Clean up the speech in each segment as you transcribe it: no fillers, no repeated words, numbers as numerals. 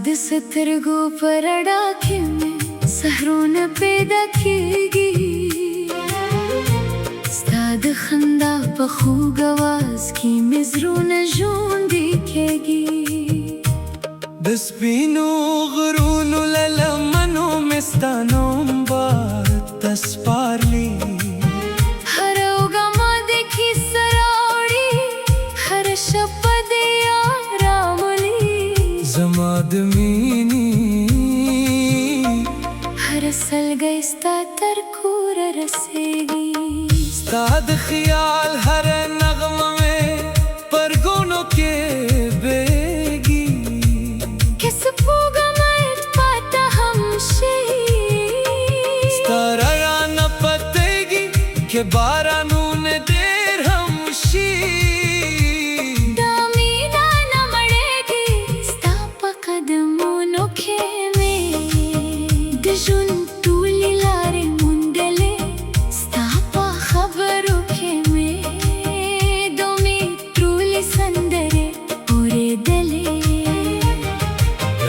د سترګو پر ډاکې مې سحرونه پیدا کېږي، ستا د خندا په خوږ اواز کې مې زړونه ژوندي کېږي. د سپینو غرونو له لمنو مې ستا نوم باد ته سپارلی، هره اوږه ما د کیسه راوړي، هره شپه دې یاد راولي. زما د مینې هره سلګۍ ستا تر کوره رسېږي. ستا د خیال هره نغمه مې پرګونو کې بیږي، که سپوږمۍ پاته هم شي، ستا رانه پتېږي که بارانونه ډېر هم شي. دا مینه نه مړېږي، ستا په قدمونو کې مې د ژوند ټولې لارې موندلې، ستا په خبرو کې مې د امید ټولې سندرې اورېدلې.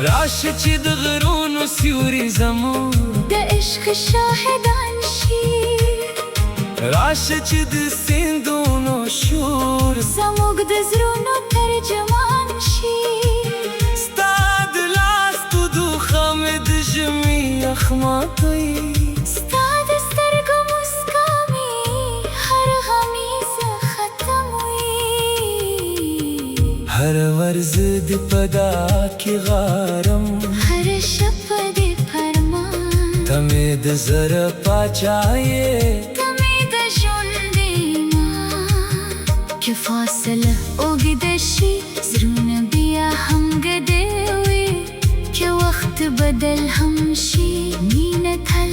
راشه چې د غرونو سیوري زموږ د عشق شاهدان شي، راشه چې د سیندونو شور زموږ د زړونو ترجمان شي. ستا د لاس تودوخه مې د ژمي یخما کوي، ستا د سترګو مسکا مې هر غمیزه ختموي. هر ورځ دې په دا کې غارم، هر شپه دې فرمان، ته مې د زړه پاچا یې، ته مې د ژوند ایمان. که فاصله اوږده شي زړونه بیا هم ګډې وي، که وخت بدل هم شي مینه تل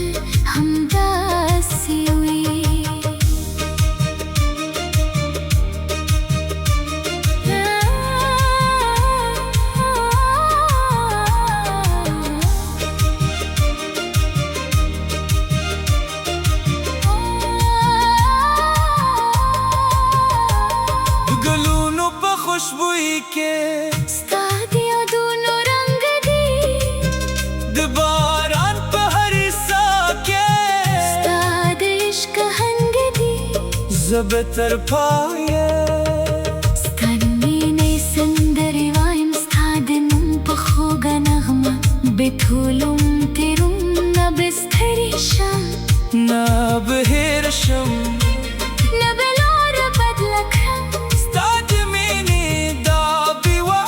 همداسې وي. ګلونو په خوشبویي کې ستا د یادونو رنګ دی، د باران په هرې ساه کې ستا د عشق هنګ دی. زه به تر پایه ستا د مینې سندرې وایم، ستا د نوم په خوږه نغمه بتولم تیرونه به ستړي شم، نه به هېره شم، نه به لاره بدله کړم. ستا د مینې دا بیوه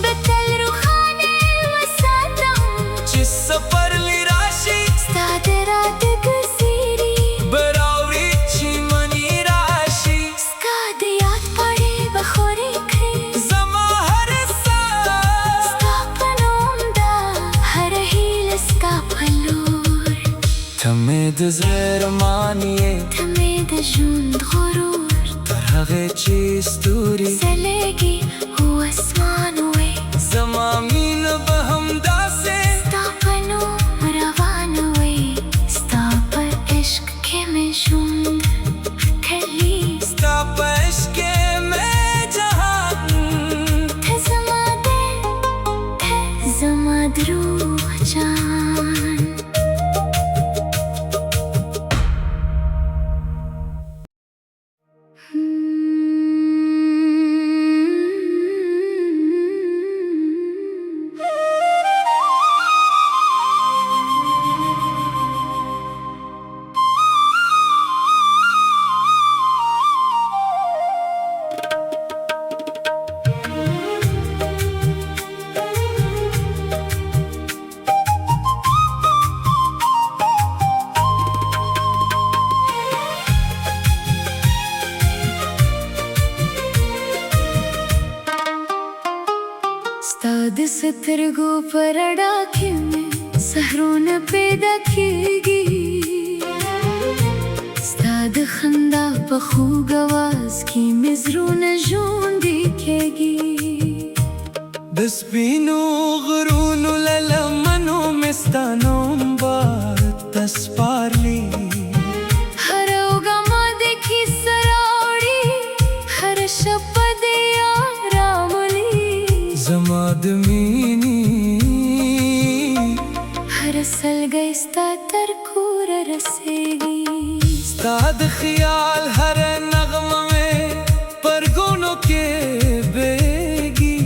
به تل روښانه وساتم، چې سفر لې راشي ستا د راتګ زیري به راوړي چې مني راشي. ستا د یاد پاڼې به خورې کړي زما هره ساه ستا په نوم ده، هره هیله ستا په لور. ته مې د زړه ارمان یې، ته مې د ژوند غرور، تر هغې چې ستوري ځلېږي و اسمان وي. زما مینه به همداسې ستا په نوم روانه وي، ستا په عشق کې مې ژوند ښکلي. ستا په عشق کې مې جهان، ته زما دی، ته زما د روح جان. ستا د سترګو پر ډاکې مې سحرونه پیدا کېږي، ستا د خندا په خوږ اواز کې مې زړونه ژوندي کېږي. د سپینو غرونو له لمنو مې ستا نوم باد ته سپارلی، هره اوږه ما د کیسه راوړي، هره شپه دې یاد راولي. زما د مینې خیال هر نغمه پرگونو که بگی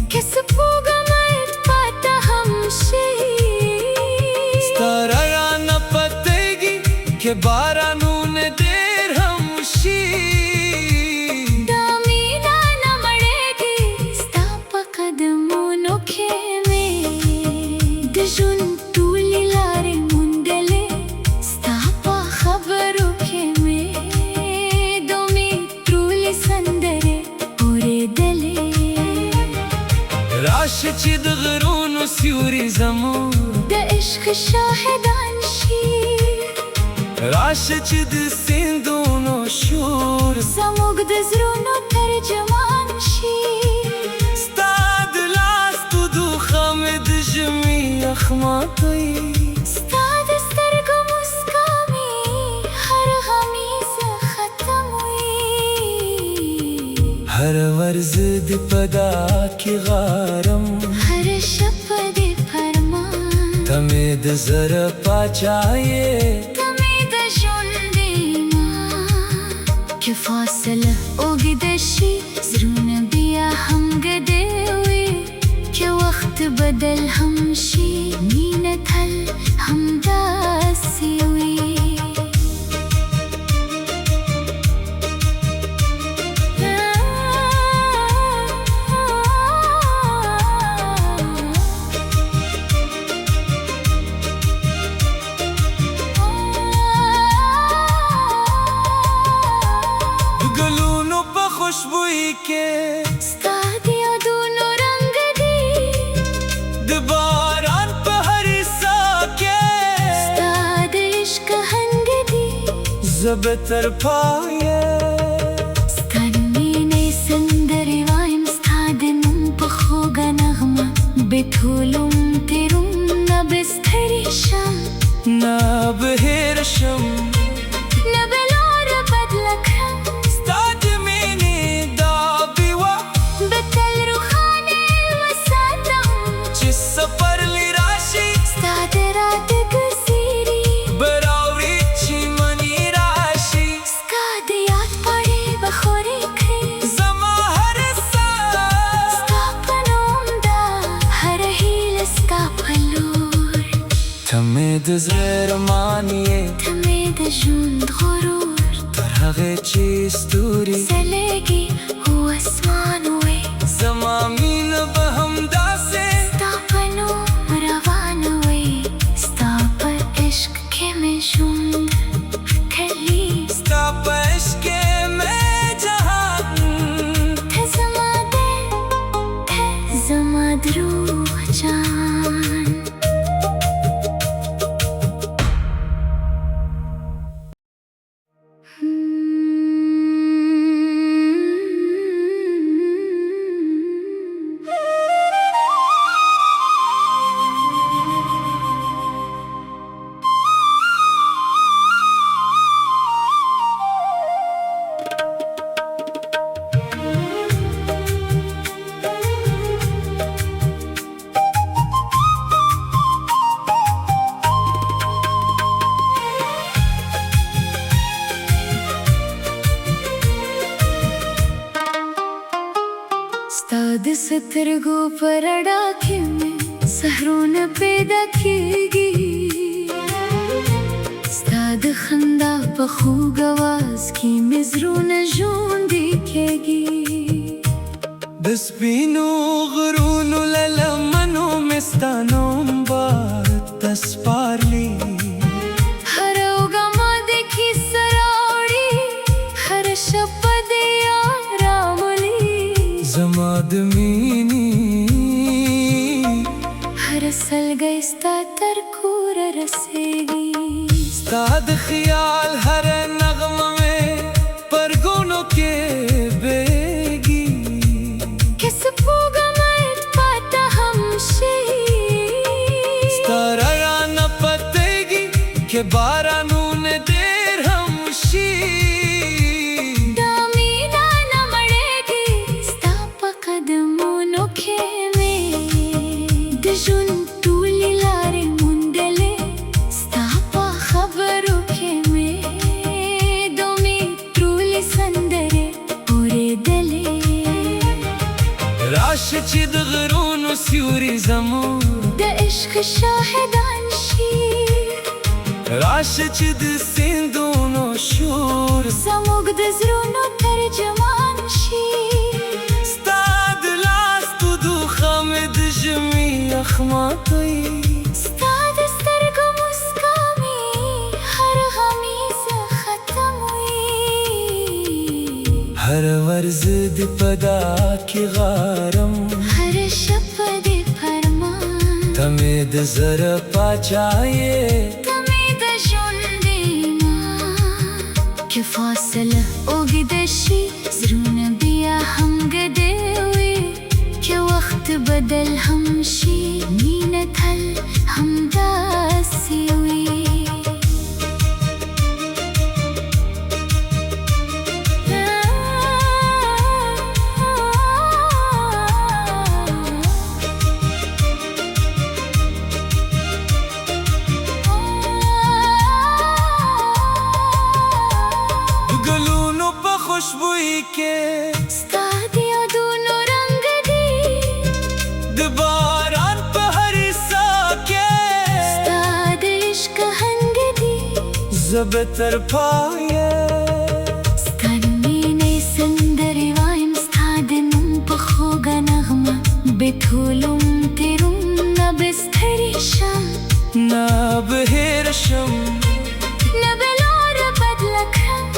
که سپوگمت پاتا همشی ستاره را نپتگی که بارانون دیر همشی دامینا نمڑیگی ستا پا قدمونو که می دجون تولی لاری مندلی ستا پا خبرو که می دومی ترولی سندره پوری دلی راشه چې د غرونو سیوري زموږ د عشق شاهدان شي راشه چې د سیندونو شور زموږ د زړونو ترجمان شي ستا د لاس تودو خمې د ژمي یخما کوي ستا د سترګو مسکا مې هر غمیز ختموي هر ورځ د پدا کې غارم هر شپ د فرمان ته مې د زړه پاچایې ته مې د ژوند ایمان که فاصله اوږده شي زړونه بیا هم ګډې وي که وخت بدل هم شي مینه تل همداسې وي ګلونو په خوشبويي کې ستا د یادونو رنګ دی د باران په هرې ساه کې ستا د عشق هنګ دی زه به تر پایه ستا د مینې سندرې وایم ستا د نوم په خوږه نغمه بټولم تیرونه به ستړي شم نه به هېر شم نه به لاره بدله کړم ستا د مینې دا بیوه به تل روښانه وساتم چې سپرلی راشي ستا د راتګ زیري به راوړي چې مني راشي ستا د یاد پاڼې به خورې کړي زما هر ساه ستا په نوم ده هره هیله ستا په لور ته مې د زړه ارمان یې ته مې د ژوند غرور تر هغې چې ستوري ځلېږي و اسمان وي زما مینه به همداسې ستا په نوم روانه وي ستا په عشق کې مې ژوند کوي ستا په عشق کې مې جهان ته زما دی ته زما د روح جان ستا د سترګو په رڼا کې مې سحرونه پیدا کېږي ستا د خندا په خوږ اواز کې مې زړونه ژوندي کېږي د سپینو غرونو له لمنو مې ستا نوم باد ته سپارلی هره اوږه ماده کیسه راوړي هره شپه دې یاد راولي زما د مینې هره سلګۍ ستا تر کوره رسېږي ستا د خیال هر نغمه مې پرګونو کې بهږي که سپوږمت پاته هم شي ستاره را نه پتېږي که بارانون ډېر هم شي دا مینه نه مړېږي ستا په قدمونو کې مې د ژوند ټولې لارې موندلې ستا په خبرو کې مې چې د غرونو سیوري زموږ د عشق شاهدان شي راشه چې د سیندونو شور زموږ د زړونو ترجمان شي ستا د لاس تودو خمې د ژمي یخما کوي ستا د سترګو مسکا مې هر غمیزه ختموي هر ورځ دې په دا کې غارم هر شب دې فرمان ته مې د زړه پاچا یې که فاصله اوږده شي زړونه بیا هم ګډې وي که وخت بدل هم شي مینه تل همداسې وي خوشبوئی کې ستا د یادونو رنګ دی د باران په هرې ساه کې ستا د عشق هنګ دی زه به تر پایه ستا د مینې سندرې وایم ستا د نوم په خوږه نغمه بټولم تېروم نه به ستړې شم نه به هېره شم نه به لاره بدله کړم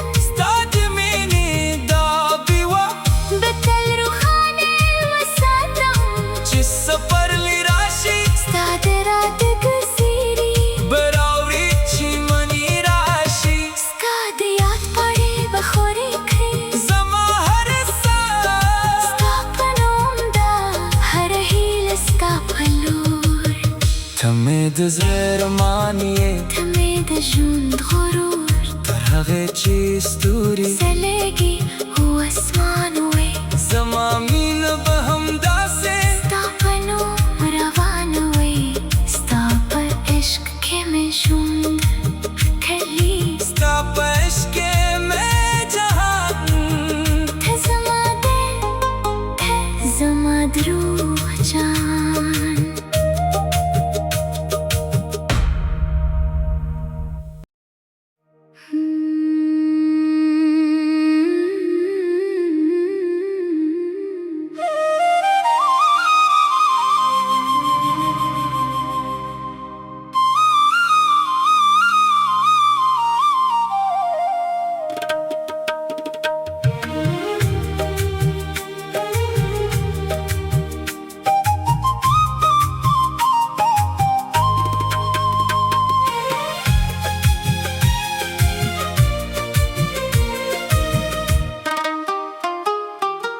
ته مې د زړه ارمان یې ته مې د ژوند غرور تر هغې چې ستوري ځلېږي و اسمان وي زما مینه به همداسې ستا په نوم روان وي ستا په عشق کې مې ژوند ښکلي ستا په عشق کې مې جهان ته زما دی ته زما د روح جان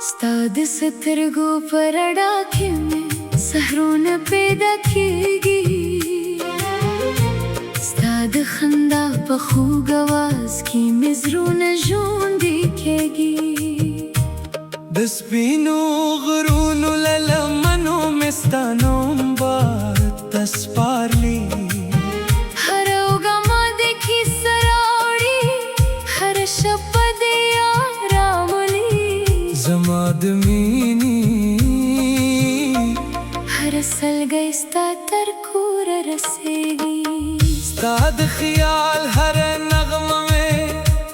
ستا د سترګو په رڼا کې مې سحرونه پیدا کېږي ستا د خندا په خوږ اواز کې مې زړونه ژوندي کېږي د سپینو غرونو له لمنو مې ستا نوم باد ته سپارلی هره اوږه ماده کیسه راوړي هره شپه دې یاد راولي زما د مینې هر سلګی ستا تر کوره رسېږي ستا د خیال هر نغمه مې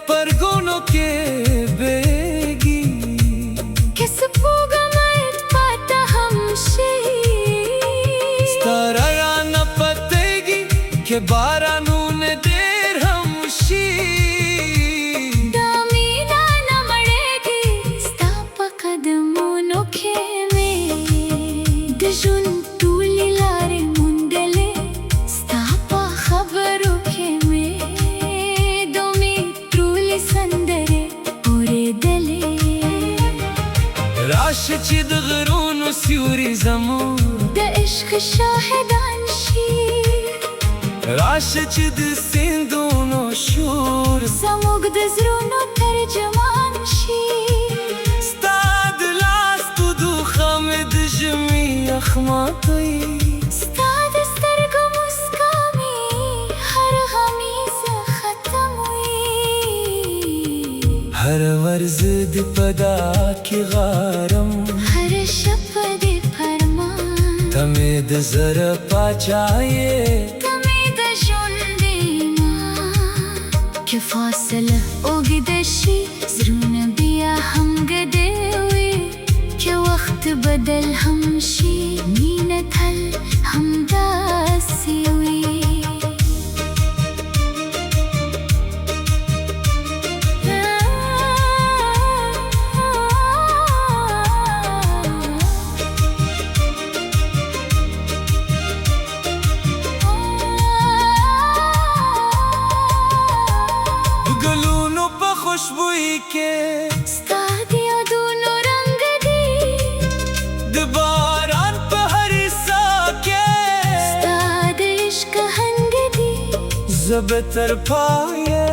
پرګونو کې بیږي که سپوږمۍ پاته هم شي ستا رانه پتېږي که بارانونه ډېر هم شي دا مینه نه مړېږي ستا په قدمونو کې مې د ژوند ټولې لارې موندلې ستا په خبرو کې مې د امید ټولې سندرې اورېدلې راشه چې د غرونو سیوري زموږ د عشق شاهدان شي راشه چې د سیندونو شور زموږ د زړونو ترجمان شي ستا د لاس تودو خمې د ژمي یخما کوي ستا د سترګو مسکا مې هر غمیزه ختموي هر ورځ دې په دا کې غارم هر شب دې تمید زر پاچایه تمید ژوندې ما که فاصله اوږده شي زړونه بیا هم ګډې وي که وخت بدل هم شي مینه تل همداسې وي ګلونو په خوشبويي کې ستا د یادونو رنګ دی د باران په هرې ساه کې ستا د عشق هنګ دی زه به تر پایه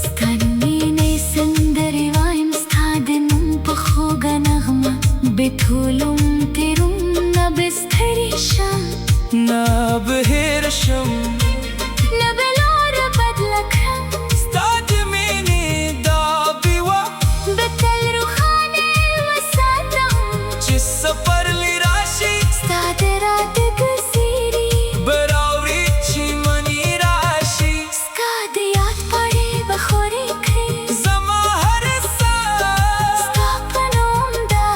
ستا د مینې سندرې وایم ستا د نوم په خوږه نغمه بتولم تیرونه به ستړي شم نه به هېره شم نه به لاره بدله کړم ستا د مینې دا بیوه به تل روښانه وساتم چې سفر لې راشي ستا د راتګ زیري به راوړي چې مني راشي ستا د یاد پاڼې به خورې کړي زما هره ساه ستا په نوم ده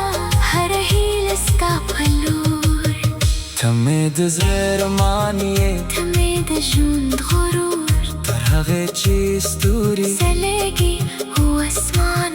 هره هیله ستا په لور ته مې د زړه ارمان یې ته مې د ژوند غرور تر هغې چې ستوري ځلېږي و اسمان